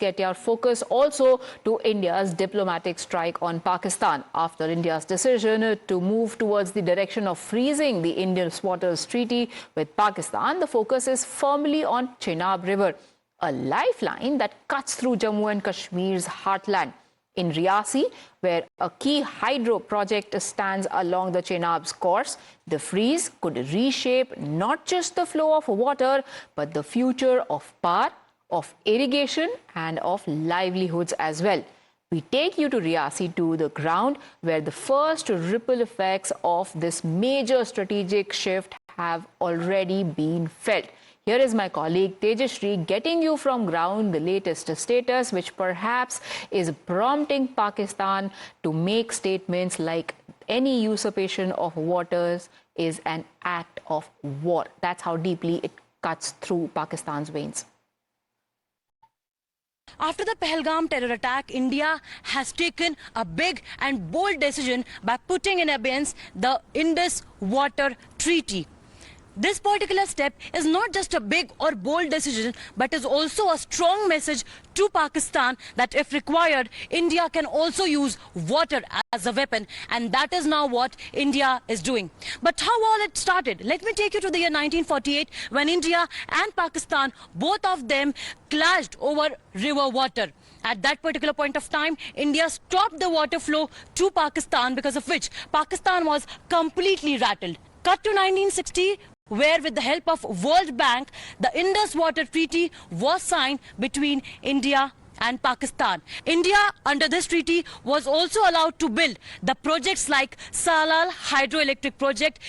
get your focus also to India's diplomatic strike on Pakistan. After India's decision to move towards the direction of freezing the Indus Waters Treaty with Pakistan, the focus is firmly on Chenab River, a lifeline that cuts through Jammu and Kashmir's heartland. In Riyasi, where a key hydro project stands along the Chenab's course, the freeze could reshape not just the flow of water, but the future of power, of irrigation, and of livelihoods as well. We take you to Riyasi, to the ground where the first ripple effects of this major strategic shift have already been felt. Here is my colleague Tejashree getting you from ground the latest status, which perhaps is prompting Pakistan to make statements like any usurpation of waters is an act of war. That's how deeply it cuts through Pakistan's veins. After the Pahalgam terror attack, India has taken a big and bold decision by putting in abeyance the Indus Water Treaty. This particular step is not just a big or bold decision, but is also a strong message to Pakistan that if required, India can also use water as a weapon. And that is now what India is doing. But how all it started? Let me take you to the year 1948, when India and Pakistan, both of them clashed over river water. At that particular point of time, India stopped the water flow to Pakistan, because of which Pakistan was completely rattled. Cut to 1960, where with the help of World Bank, the Indus Water Treaty was signed between India and Pakistan. India, under this treaty, was also allowed to build the projects like Salal Hydroelectric Project,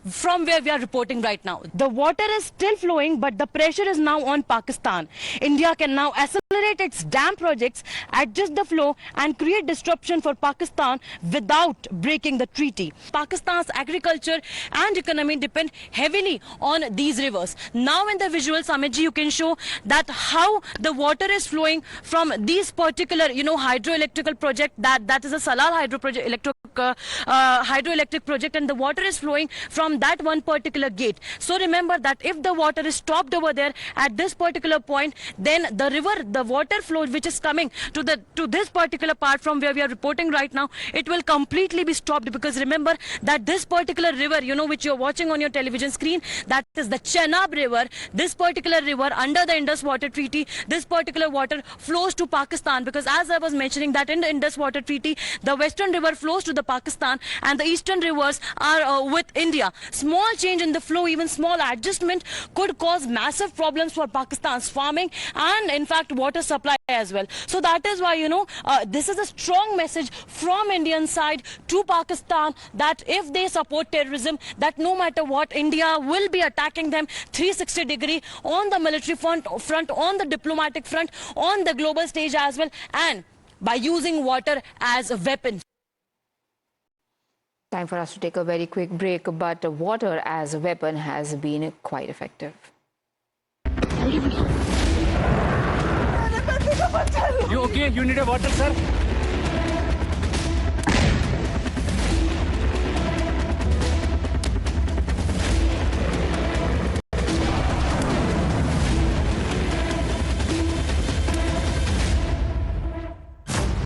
from where we are reporting right now. The water is still flowing, but the pressure is now on Pakistan. India can now accelerate its dam projects, adjust the flow, and create disruption for Pakistan without breaking the treaty. Pakistan's agriculture and economy depend heavily on these rivers. Now in the visual, Samitji, you can show that how the water is flowing from these particular, hydroelectrical project. That is a Salal hydroelectric project, and the water is flowing from that one particular gate. So remember that if the water is stopped over there at this particular point, then the water flow which is coming to this particular part from where we are reporting right now, it will completely be stopped, because remember that this particular river, which you're watching on your television screen, that is the Chenab River. This particular river, under the Indus Water Treaty, this particular water flows to Pakistan, because as I was mentioning that in the Indus Water Treaty, the western river flows to the Pakistan and the eastern rivers are with India. Small change in the flow, even small adjustment, could cause massive problems for Pakistan's farming and in fact water supply as well. So that is why this is a strong message from Indian side to Pakistan that if they support terrorism, that no matter what, India will be attacking them 360-degree on the military front, on the diplomatic front, on the global stage as well, and by using water as a weapon. Time for us to take a very quick break, but water as a weapon has been quite effective. You okay? You need a water, sir?